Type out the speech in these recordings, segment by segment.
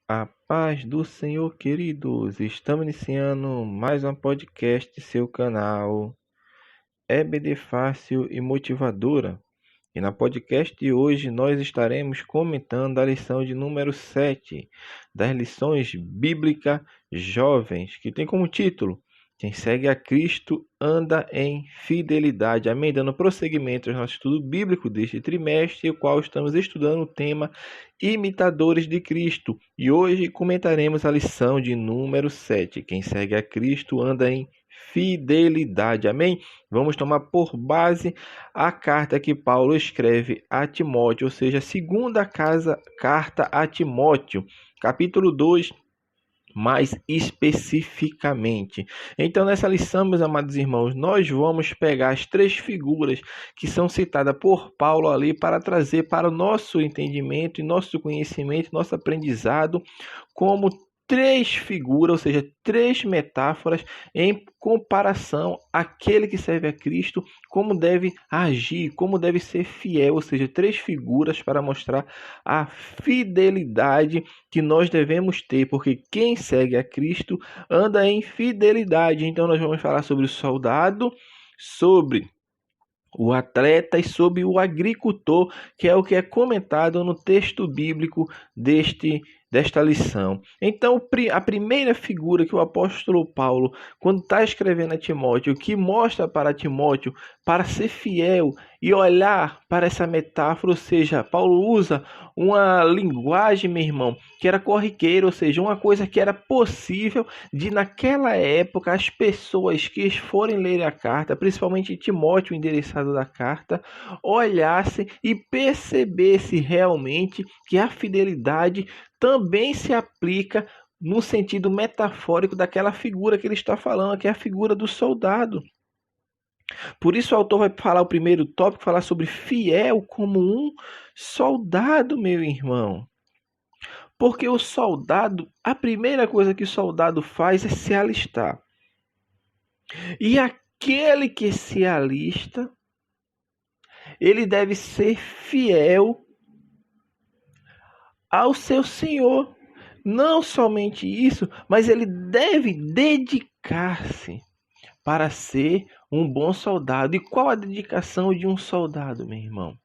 A paz do Senhor, queridos. Estamos iniciando mais um podcast, seu canal EBD Fácil e Motivadora. E na podcast de hoje nós estaremos comentando a lição de número 7 das lições bíblicas jovens, que tem como título: Quem segue a Cristo anda em fidelidade. Amém? Dando prosseguimento ao nosso estudo bíblico deste trimestre, o qual estamos estudando o tema Imitadores de Cristo. E hoje comentaremos a lição de número 7. Quem segue a Cristo anda em fidelidade. Amém? Vamos tomar por base a carta que Paulo escreve a Timóteo, ou seja, a segunda carta a Timóteo, capítulo 2, mais especificamente. Então, nessa lição, meus amados irmãos, nós vamos pegar as três figuras que são citadas por Paulo ali para trazer para o nosso entendimento e nosso conhecimento, nosso aprendizado, como três figuras, ou seja, três metáforas em comparação àquele que serve a Cristo, como deve agir, como deve ser fiel, ou seja, três figuras para mostrar a fidelidade que nós devemos ter, porque quem segue a Cristo anda em fidelidade. Então nós vamos falar sobre o soldado, sobre o atleta e sobre o agricultor, que é o que é comentado no texto bíblico desta lição. Então, a primeira figura que o apóstolo Paulo, quando está escrevendo a Timóteo, que mostra para Timóteo para ser fiel e olhar para essa metáfora, ou seja, Paulo usa uma linguagem, meu irmão, que era corriqueira, ou seja, uma coisa que era possível de naquela época as pessoas que forem ler a carta, principalmente Timóteo, o endereçado da carta, olhassem e percebessem realmente que a fidelidade também se aplica no sentido metafórico daquela figura que ele está falando, que é a figura do soldado. Por isso o autor vai falar o primeiro tópico, falar sobre fiel como um soldado, meu irmão. Porque o soldado, a primeira coisa que o soldado faz é se alistar. E aquele que se alista, ele deve ser fiel ao seu senhor. Não somente isso, mas ele deve dedicar-se para ser um bom soldado. E qual a dedicação de um soldado, meu irmão?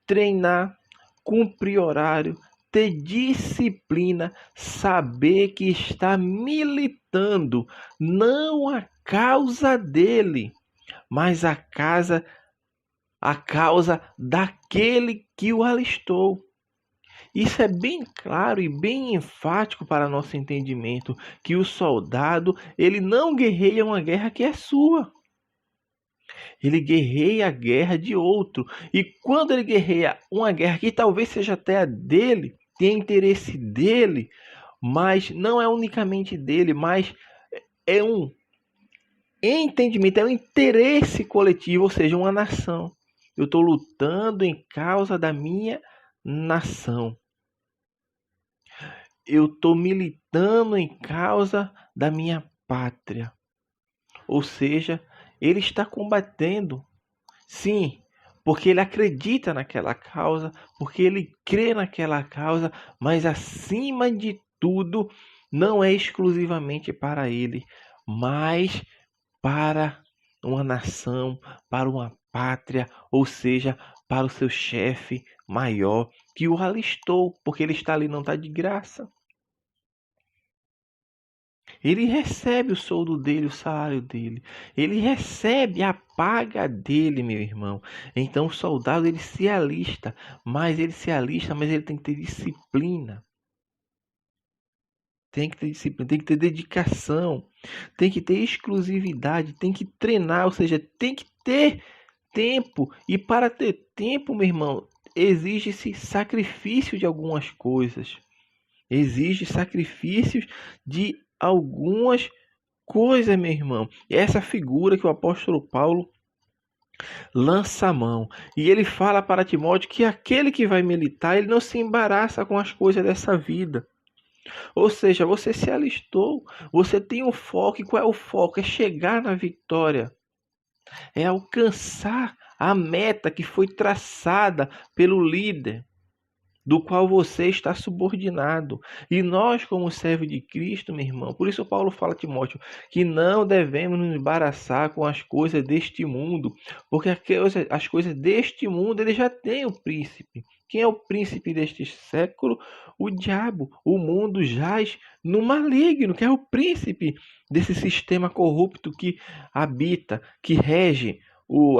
Treinar, cumprir horário, ter disciplina, saber que está militando não a causa dele, mas a causa daquele que o alistou. Isso é bem claro e bem enfático para nosso entendimento, que o soldado, ele não guerreia uma guerra que é sua. Ele guerreia a guerra de outro. E quando ele guerreia uma guerra que talvez seja até a dele, tem interesse dele, mas não é unicamente dele, mas é um entendimento, é um interesse coletivo, ou seja, uma nação. Eu estou lutando em causa da minha nação. Eu estou militando em causa da minha pátria. Ou seja, ele está combatendo, sim, porque ele acredita naquela causa, porque ele crê naquela causa, mas acima de tudo, não é exclusivamente para ele, mas para uma nação, para uma pátria, ou seja, para o seu chefe maior, que o alistou, porque ele está ali, não está de graça. Ele recebe o soldo dele, o salário dele. Ele recebe a paga dele, meu irmão. Então o soldado, ele se alista, mas ele tem que ter disciplina. Tem que ter disciplina, tem que ter dedicação, tem que ter exclusividade, tem que treinar, ou seja, tem que ter tempo. E para ter tempo, meu irmão, exige-se sacrifício de algumas coisas. Exige sacrifícios de algumas coisas, meu irmão. E essa figura que o apóstolo Paulo lança a mão. E ele fala para Timóteo que aquele que vai militar, ele não se embaraça com as coisas dessa vida. Ou seja, você se alistou, você tem um foco. E qual é o foco? É chegar na vitória. É alcançar a meta que foi traçada pelo líder do qual você está subordinado. E nós, como servo de Cristo, meu irmão, por isso Paulo fala a Timóteo que não devemos nos embaraçar com as coisas deste mundo, porque as coisas deste mundo ele já tem o príncipe. Quem é o príncipe deste século? O diabo. O mundo jaz no maligno, que é o príncipe desse sistema corrupto que habita, que rege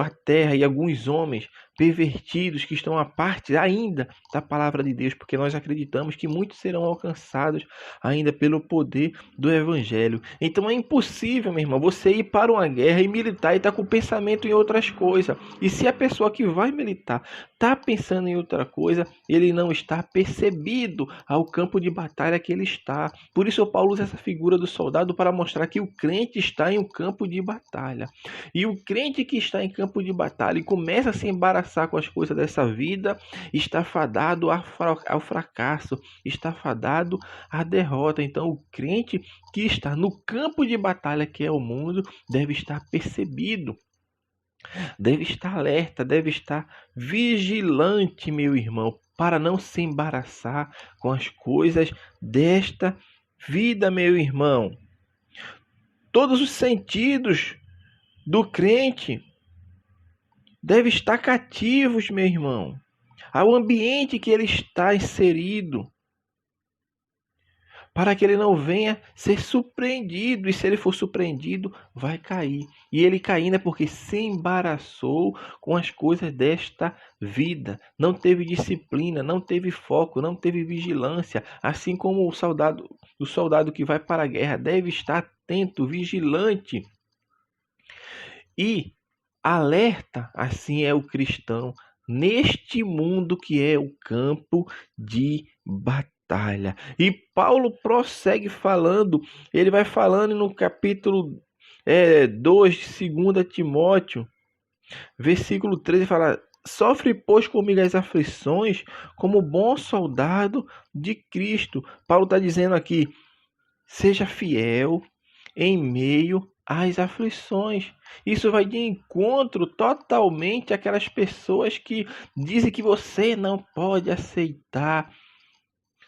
a terra, e alguns homens pervertidos que estão à parte ainda da palavra de Deus, porque nós acreditamos que muitos serão alcançados ainda pelo poder do evangelho. Então é impossível, meu irmão, você ir para uma guerra e militar e estar com pensamento em outras coisas. E se a pessoa que vai militar está pensando em outra coisa, ele não está percebido ao campo de batalha que ele está. Por isso Paulo usa essa figura do soldado para mostrar que o crente está em um campo de batalha. E o crente que está em campo de batalha e começa a se embaraçar com as coisas dessa vida, está fadado ao fracasso, está fadado à derrota. Então o crente que está no campo de batalha, que é o mundo, deve estar percebido, deve estar alerta, deve estar vigilante, meu irmão, para não se embaraçar com as coisas desta vida, meu irmão. Todos os sentidos do crente devem estar cativos, meu irmão, ao ambiente que ele está inserido, para que ele não venha ser surpreendido, e se ele for surpreendido, vai cair. E ele caindo é porque se embaraçou com as coisas desta vida, não teve disciplina, não teve foco, não teve vigilância, assim como o soldado que vai para a guerra deve estar atento, vigilante e alerta. Assim é o cristão neste mundo que é o campo de batalha. E Paulo prossegue falando, ele vai falando no capítulo 2 de 2 Timóteo, versículo 13, fala: sofre, pois, comigo as aflições, como bom soldado de Cristo. Paulo está dizendo aqui, seja fiel em meio às aflições. Isso vai de encontro totalmente àquelas pessoas que dizem que você não pode aceitar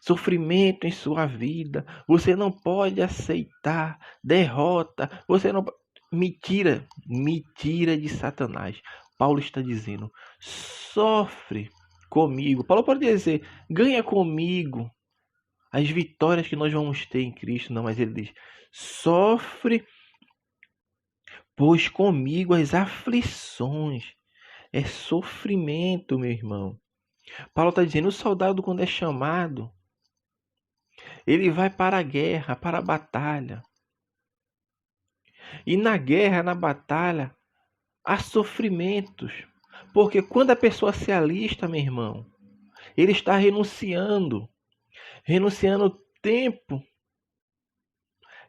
sofrimento em sua vida, você não pode aceitar derrota, você não... Mentira, mentira de Satanás. Paulo está dizendo, sofre comigo. Paulo pode dizer, ganha comigo as vitórias que nós vamos ter em Cristo. Não, mas ele diz, sofre, pois comigo as aflições. É sofrimento, meu irmão. Paulo está dizendo, o soldado quando é chamado, ele vai para a guerra, para a batalha. E na guerra, na batalha, há sofrimentos. Porque quando a pessoa se alista, meu irmão, ele está renunciando tempo,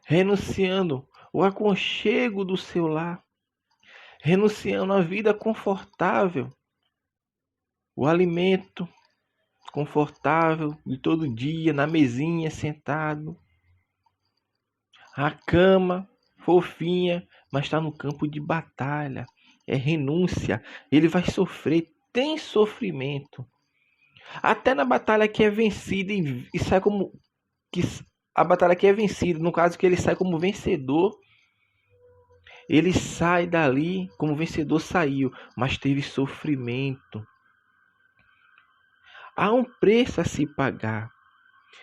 renunciando o aconchego do seu lar, renunciando a vida confortável, o alimento confortável de todo dia, na mesinha, sentado, a cama fofinha, mas está no campo de batalha, é renúncia, ele vai sofrer, tem sofrimento. Até na batalha que é vencida e sai como... a batalha que é vencida, no caso que ele sai como vencedor, ele sai dali como vencedor saiu, mas teve sofrimento. Há um preço a se pagar.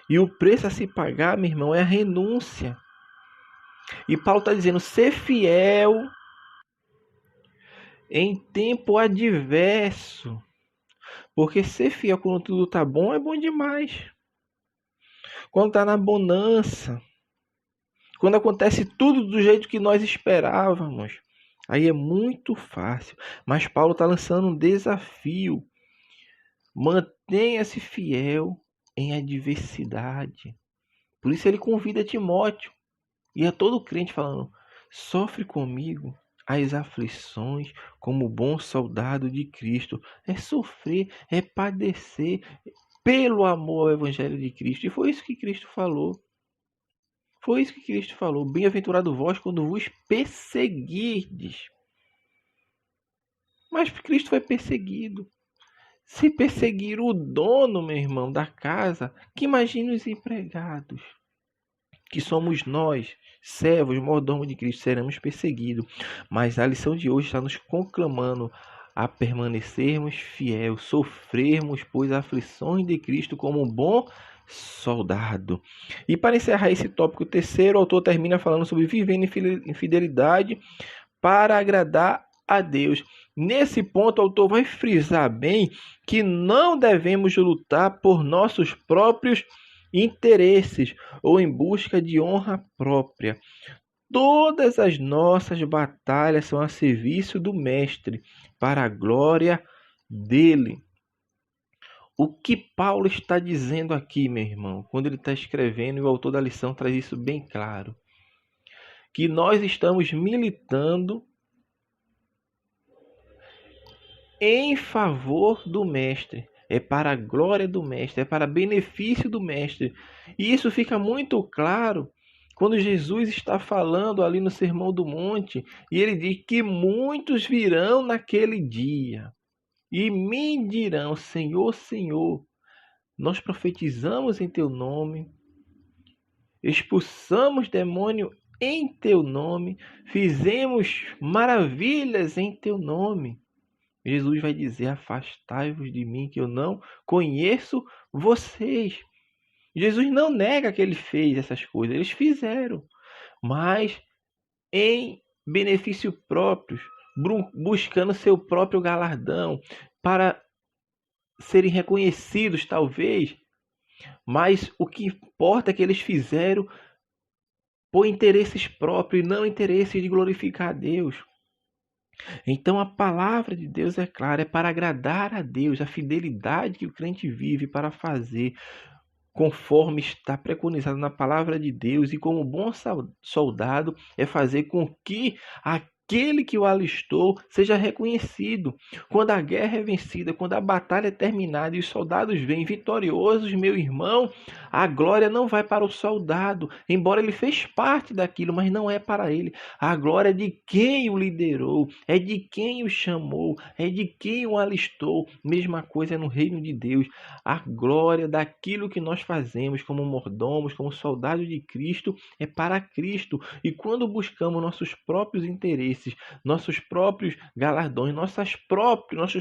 E o preço a se pagar, meu irmão, é a renúncia. E Paulo está dizendo, ser fiel em tempo adverso. Porque ser fiel quando tudo está bom é bom demais. Quando está na bonança, quando acontece tudo do jeito que nós esperávamos, aí é muito fácil. Mas Paulo está lançando um desafio. Mantenha-se fiel em adversidade. Por isso ele convida Timóteo e a todo crente falando, sofre comigo as aflições como bom soldado de Cristo. É sofrer, é padecer pelo amor ao evangelho de Cristo. E foi isso que Cristo falou. Foi isso que Cristo falou. Bem-aventurado vós quando vos perseguirdes. Mas Cristo foi perseguido. Se perseguir o dono, meu irmão, da casa, que imagine os empregados, que somos nós, servos, mordomos de Cristo, seremos perseguidos. Mas a lição de hoje está nos conclamando a permanecermos fiéis, sofrermos, pois, aflições de Cristo como um bom soldado. E para encerrar esse tópico terceiro, o autor termina falando sobre vivendo em fidelidade para agradar a Deus. Nesse ponto, o autor vai frisar bem que não devemos lutar por nossos próprios interesses ou em busca de honra própria. Todas as nossas batalhas são a serviço do Mestre, para a glória dele. O que Paulo está dizendo aqui, meu irmão, quando ele está escrevendo, e o autor da lição traz isso bem claro, que nós estamos militando em favor do Mestre, é para a glória do Mestre, é para benefício do Mestre. E isso fica muito claro quando Jesus está falando ali no Sermão do Monte, e ele diz que muitos virão naquele dia e me dirão: Senhor, Senhor, nós profetizamos em teu nome, expulsamos demônio em teu nome, fizemos maravilhas em teu nome. Jesus vai dizer: afastai-vos de mim, que eu não conheço vocês. Jesus não nega que ele fez essas coisas, eles fizeram, mas em benefício próprio, buscando seu próprio galardão, para serem reconhecidos talvez, mas o que importa é que eles fizeram por interesses próprios e não interesses de glorificar a Deus. Então a palavra de Deus é clara, é para agradar a Deus, a fidelidade que o crente vive para fazer conforme está preconizado na palavra de Deus, e como bom soldado é fazer com que aquele que o alistou seja reconhecido. Quando a guerra é vencida, quando a batalha é terminada e os soldados vêm vitoriosos, meu irmão, a glória não vai para o soldado, embora ele fez parte daquilo, mas não é para ele. A glória é de quem o liderou, é de quem o chamou, é de quem o alistou. Mesma coisa no reino de Deus. A glória daquilo que nós fazemos como mordomos, como soldados de Cristo, é para Cristo. E quando buscamos nossos próprios interesses, nossos próprios galardões, nossos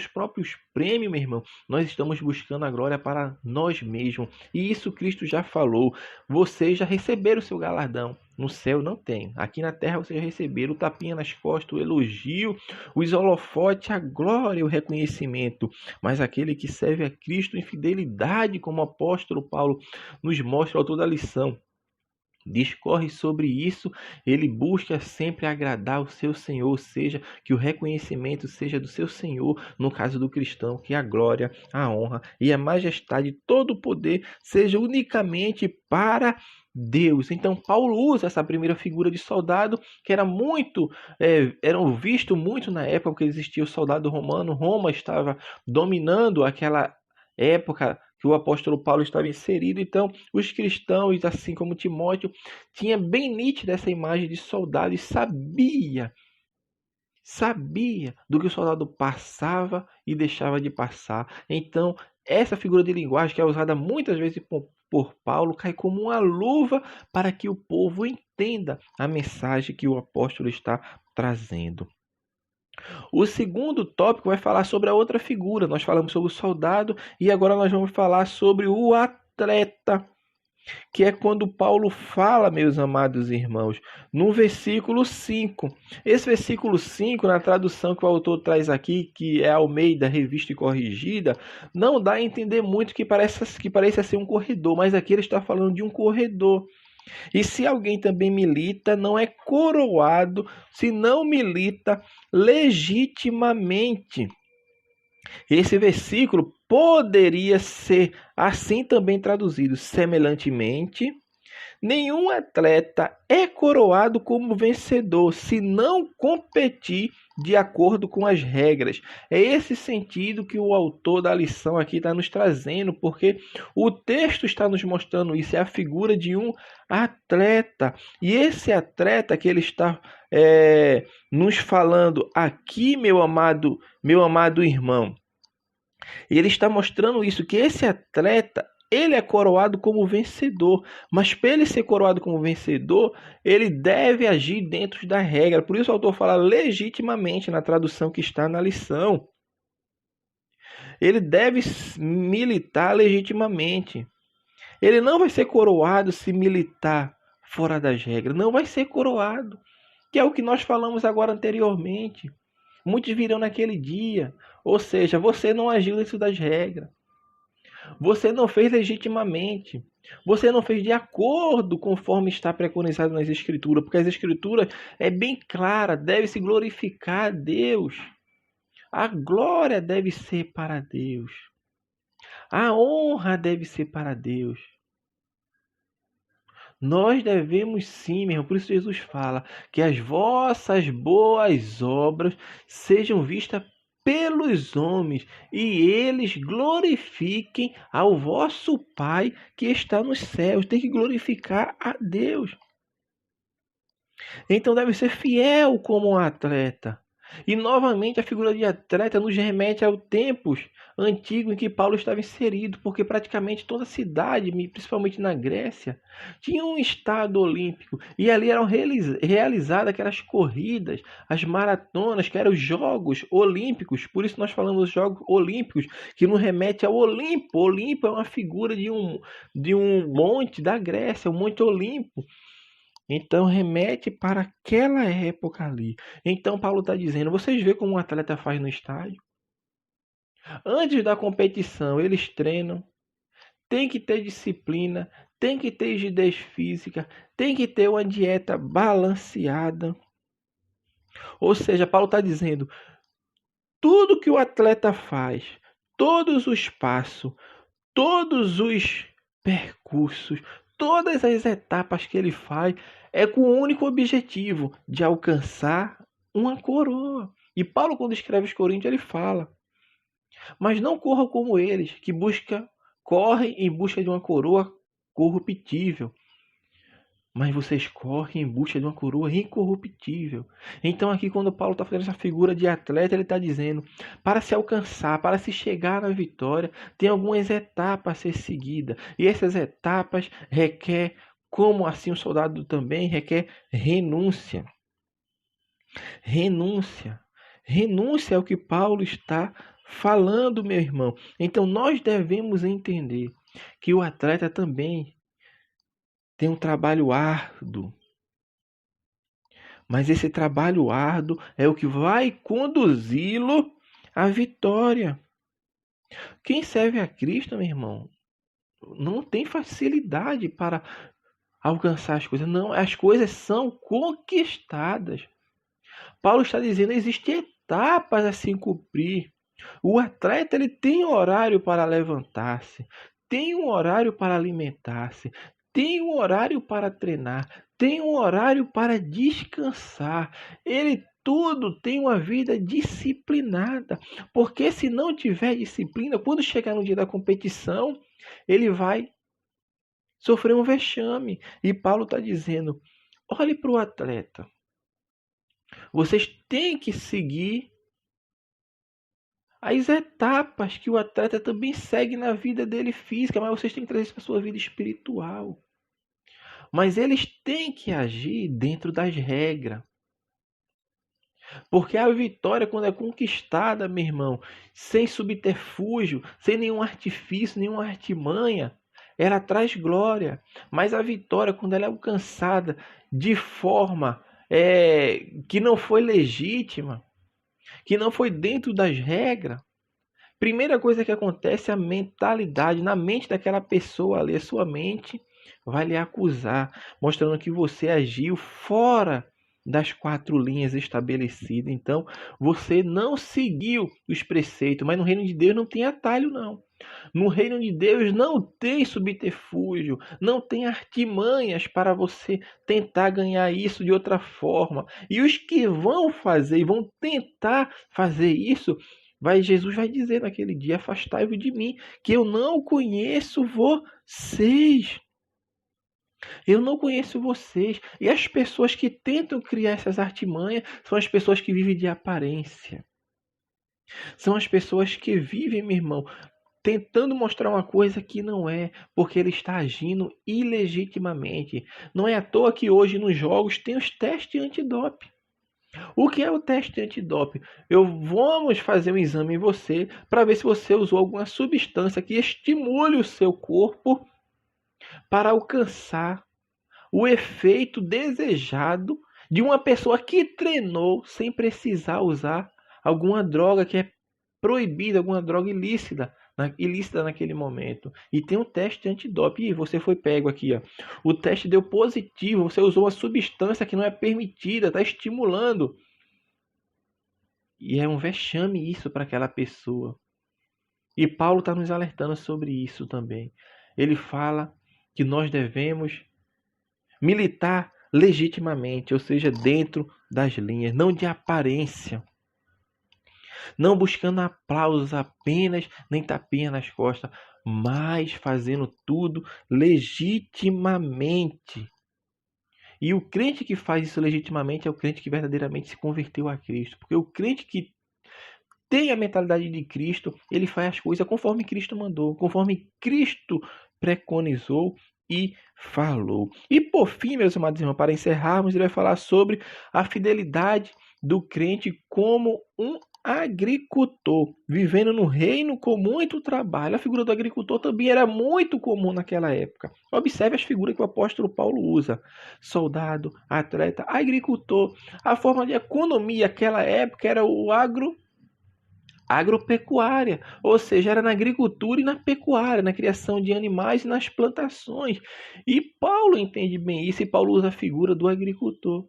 próprios prêmios, meu irmão, nós estamos buscando a glória para nós mesmos. E isso Cristo já falou. Vocês já receberam o seu galardão. No céu não tem. Aqui na terra vocês já receberam o tapinha nas costas, o elogio, os holofotes, a glória, o reconhecimento. Mas aquele que serve a Cristo em fidelidade, como o apóstolo Paulo nos mostra ao toda a lição, discorre sobre isso, ele busca sempre agradar o seu Senhor, ou seja, que o reconhecimento seja do seu Senhor, no caso do cristão, que a glória, a honra e a majestade, todo o poder seja unicamente para Deus. Então Paulo usa essa primeira figura de soldado, que era visto muito na época que existia o soldado romano. Roma estava dominando aquela época que o apóstolo Paulo estava inserido. Então os cristãos, assim como Timóteo, tinha bem nítida essa imagem de soldado e sabia do que o soldado passava e deixava de passar. Então essa figura de linguagem, que é usada muitas vezes por Paulo, cai como uma luva para que o povo entenda a mensagem que o apóstolo está trazendo. O segundo tópico vai falar sobre a outra figura. Nós falamos sobre o soldado e agora nós vamos falar sobre o atleta, que é quando Paulo fala, meus amados irmãos, no versículo 5. Esse versículo 5, na tradução que o autor traz aqui, que é Almeida, Revista e Corrigida, não dá a entender muito, que parece ser um corredor, mas aqui ele está falando de um corredor. E se alguém também milita, não é coroado se não milita legitimamente. Esse versículo poderia ser assim também traduzido: semelhantemente, nenhum atleta é coroado como vencedor se não competir de acordo com as regras. É esse sentido que o autor da lição aqui está nos trazendo, porque o texto está nos mostrando isso, é a figura de um atleta. E esse atleta que ele está nos falando aqui, meu amado irmão, E ele está mostrando isso, que esse atleta, ele é coroado como vencedor. Mas para ele ser coroado como vencedor, ele deve agir dentro da regra. Por isso o autor fala legitimamente na tradução que está na lição. Ele deve militar legitimamente. Ele não vai ser coroado se militar fora das regras. Não vai ser coroado. Que é o que nós falamos agora anteriormente. Muitos virão naquele dia. Ou seja, você não agiu dentro das regras. Você não fez legitimamente. Você não fez de acordo conforme está preconizado nas Escrituras. Porque as Escrituras é bem clara. Deve-se glorificar a Deus. A glória deve ser para Deus. A honra deve ser para Deus. Nós devemos sim, meu irmão, por isso Jesus fala que as vossas boas obras sejam vistas pelos homens e eles glorifiquem ao vosso Pai que está nos céus. Tem que glorificar a Deus. Então deve ser fiel como um atleta. E novamente a figura de atleta nos remete aos tempos antigos em que Paulo estava inserido, porque praticamente toda a cidade, principalmente na Grécia, tinha um estado olímpico. E ali eram realizadas aquelas corridas, as maratonas, que eram os Jogos Olímpicos. Por isso nós falamos dos Jogos Olímpicos, que nos remete ao Olimpo. O Olimpo é uma figura de um monte da Grécia, o Monte Olimpo. Então remete para aquela época ali. Então Paulo está dizendo, vocês vê como um atleta faz no estádio? Antes da competição eles treinam, tem que ter disciplina, tem que ter rigidez física, tem que ter uma dieta balanceada. Ou seja, Paulo está dizendo, tudo que o atleta faz, todos os passos, todos os percursos, todas as etapas que ele faz é com o único objetivo de alcançar uma coroa. E Paulo, quando escreve os Coríntios, ele fala, mas não corram como eles, que correm em busca de uma coroa corruptível. Mas vocês correm em busca de uma coroa incorruptível. Então aqui quando Paulo está fazendo essa figura de atleta, ele está dizendo, para se alcançar, para se chegar na vitória, tem algumas etapas a ser seguidas. E essas etapas requer, como assim o soldado também, requer renúncia. Renúncia. Renúncia é o que Paulo está falando, meu irmão. Então nós devemos entender que o atleta também tem um trabalho árduo. Mas esse trabalho árduo é o que vai conduzi-lo à vitória. Quem serve a Cristo, meu irmão, não tem facilidade para alcançar as coisas. Não, as coisas são conquistadas. Paulo está dizendo que existem etapas a se cumprir. O atleta ele tem horário para levantar-se, tem um horário para alimentar-se, tem um horário para treinar, tem um horário para descansar. Ele tudo tem uma vida disciplinada, porque se não tiver disciplina, quando chegar no dia da competição, ele vai sofrer um vexame. E Paulo está dizendo, olhe para o atleta. Vocês têm que seguir as etapas que o atleta também segue na vida dele física, mas vocês têm que trazer isso para a sua vida espiritual. Mas eles têm que agir dentro das regras. Porque a vitória, quando é conquistada, meu irmão, sem subterfúgio, sem nenhum artifício, nenhuma artimanha, ela traz glória. Mas a vitória, quando ela é alcançada de forma que não foi legítima, que não foi dentro das regras, primeira coisa que acontece é a mentalidade, na mente daquela pessoa ali, a sua mente vai lhe acusar, mostrando que você agiu fora das 4 linhas estabelecidas. Então, você não seguiu os preceitos, mas no reino de Deus não tem atalho, não. No reino de Deus não tem subterfúgio, não tem artimanhas para você tentar ganhar isso de outra forma. E os que vão fazer e vão tentar fazer isso, Jesus vai dizer naquele dia, afastai-vos de mim, que eu não conheço vocês. Eu não conheço vocês. E as pessoas que tentam criar essas artimanhas são as pessoas que vivem de aparência. São as pessoas que vivem, meu irmão, tentando mostrar uma coisa que não é, porque ele está agindo ilegitimamente. Não é à toa que hoje nos jogos tem os testes antidoping. O que é o teste antidoping? Vamos fazer um exame em você para ver se você usou alguma substância que estimule o seu corpo para alcançar o efeito desejado de uma pessoa que treinou sem precisar usar alguma droga que é proibida, alguma droga ilícita naquele momento. E tem um teste antidoping. E você foi pego aqui, ó. O teste deu positivo, você usou uma substância que não é permitida, está estimulando. E é um vexame isso para aquela pessoa. E Paulo está nos alertando sobre isso também. Ele fala que nós devemos militar legitimamente, ou seja, dentro das linhas, não de aparência, não buscando aplausos apenas, nem tapinha nas costas, mas fazendo tudo legitimamente. E o crente que faz isso legitimamente é o crente que verdadeiramente se converteu a Cristo, porque o crente que tem a mentalidade de Cristo, ele faz as coisas conforme Cristo mandou, conforme Cristo preconizou e falou. E por fim, meus amados irmãos, para encerrarmos, ele vai falar sobre a fidelidade do crente como um agricultor, vivendo no reino com muito trabalho. A figura do agricultor também era muito comum naquela época. Observe as figuras que o apóstolo Paulo usa: soldado, atleta, agricultor. A forma de economia naquela época era o agropecuária, ou seja, era na agricultura e na pecuária, na criação de animais e nas plantações. E Paulo entende bem isso, e Paulo usa a figura do agricultor.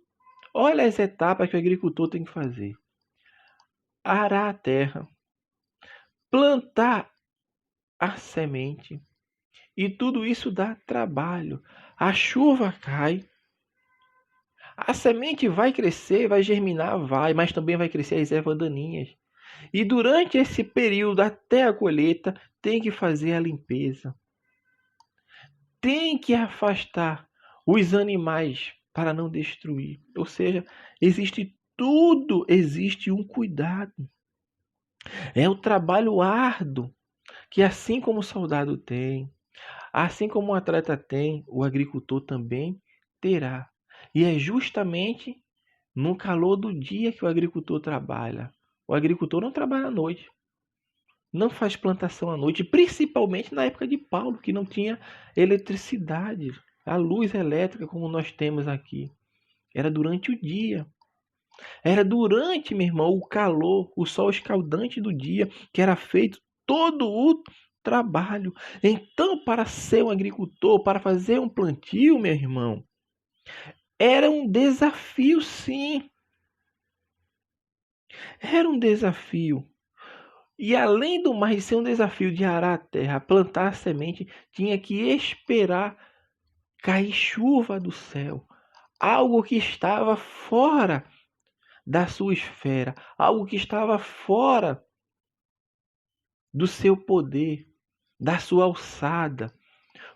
Olha as etapas que o agricultor tem que fazer: arar a terra, plantar a semente, e tudo isso dá trabalho. A chuva cai, a semente vai crescer, vai germinar, vai, mas também vai crescer as ervas daninhas. E durante esse período até a colheita, tem que fazer a limpeza. Tem que afastar os animais para não destruir. Ou seja, existe um cuidado. É o trabalho árduo que assim como o soldado tem, assim como o atleta tem, o agricultor também terá. E é justamente no calor do dia que o agricultor trabalha. O agricultor não trabalha à noite. Não faz plantação à noite, principalmente na época de Paulo, que não tinha eletricidade, a luz elétrica como nós temos aqui. Era durante o dia. Era durante, meu irmão, o calor, o sol escaldante do dia, que era feito todo o trabalho. Então, para ser um agricultor, para fazer um plantio, meu irmão, era um desafio, sim. Era um desafio. E além do mais de ser um desafio de arar a terra, plantar a semente, tinha que esperar cair chuva do céu. Algo que estava fora da sua esfera, algo que estava fora do seu poder, da sua alçada.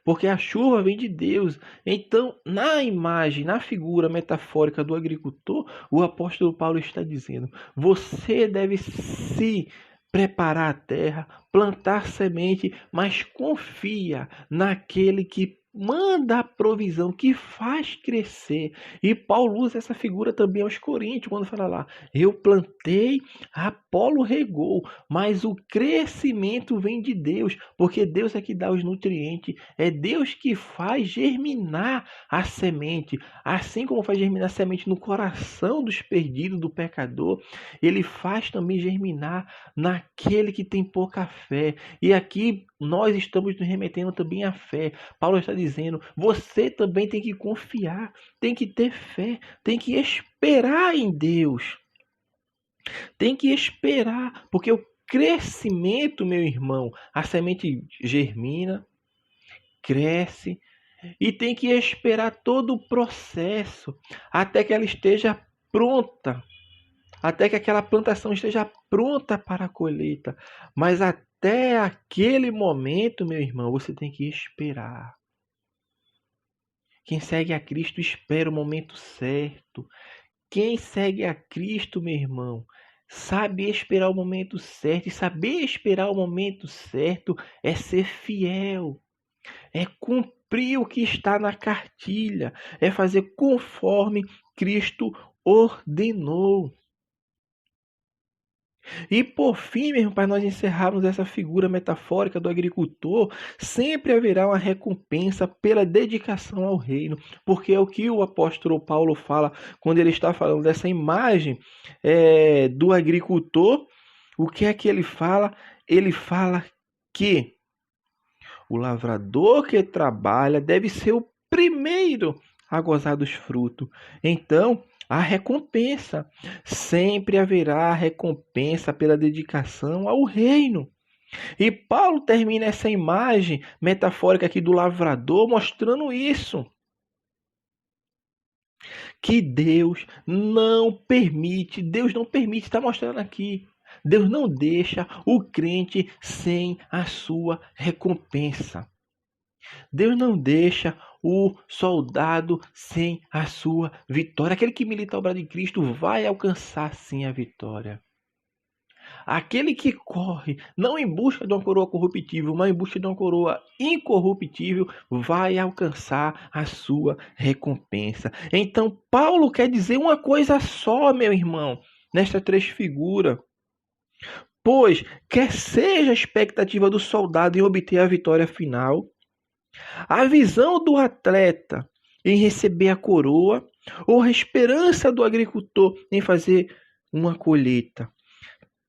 Porque a chuva vem de Deus. Então, na imagem, na figura metafórica do agricultor, o apóstolo Paulo está dizendo: você deve se preparar a terra, plantar semente, mas confia naquele que manda a provisão, que faz crescer. E Paulo usa essa figura também aos Coríntios, quando fala lá: eu plantei, Apolo regou, mas o crescimento vem de Deus, porque Deus é que dá os nutrientes, é Deus que faz germinar a semente, assim como faz germinar a semente no coração dos perdidos, do pecador, ele faz também germinar naquele que tem pouca fé. E aqui nós estamos nos remetendo também à fé. Paulo está dizendo: você também tem que confiar, tem que ter fé, tem que esperar em Deus. Tem que esperar, porque o crescimento, meu irmão, a semente germina, cresce e tem que esperar todo o processo até que ela esteja pronta, até que aquela plantação esteja pronta para a colheita. Mas até aquele momento, meu irmão, você tem que esperar. Quem segue a Cristo espera o momento certo. Quem segue a Cristo, meu irmão, sabe esperar o momento certo. E saber esperar o momento certo é ser fiel, é cumprir o que está na cartilha, é fazer conforme Cristo ordenou. E por fim, mesmo, para nós encerrarmos essa figura metafórica do agricultor, sempre haverá uma recompensa pela dedicação ao reino, porque é o que o apóstolo Paulo fala quando ele está falando dessa imagem do agricultor. O que é que ele fala? Ele fala que o lavrador que trabalha deve ser o primeiro a gozar dos frutos. Então, a recompensa. Sempre haverá recompensa pela dedicação ao reino. E Paulo termina essa imagem metafórica aqui do lavrador mostrando isso. Que Deus não permite, está mostrando aqui. Deus não deixa o crente sem a sua recompensa. Deus não deixa o soldado sem a sua vitória. Aquele que milita a obra de Cristo vai alcançar sim a vitória. Aquele que corre não em busca de uma coroa corruptível, mas em busca de uma coroa incorruptível, vai alcançar a sua recompensa. Então, Paulo quer dizer uma coisa só, meu irmão, nestas três figuras. Pois, quer seja a expectativa do soldado em obter a vitória final, a visão do atleta em receber a coroa, ou a esperança do agricultor em fazer uma colheita.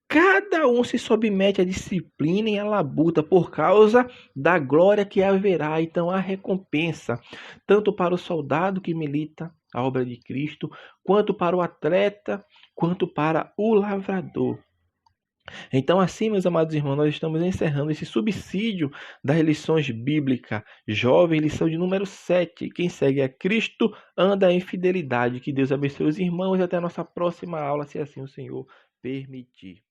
Cada um se submete à disciplina e à labuta por causa da glória que haverá. Então, a recompensa, tanto para o soldado que milita a obra de Cristo, quanto para o atleta, quanto para o lavrador. Então, assim, meus amados irmãos, nós estamos encerrando esse subsídio das lições bíblicas. Jovem, lição de número 7. Quem segue a Cristo anda em fidelidade. Que Deus abençoe os irmãos e até a nossa próxima aula, se assim o Senhor permitir.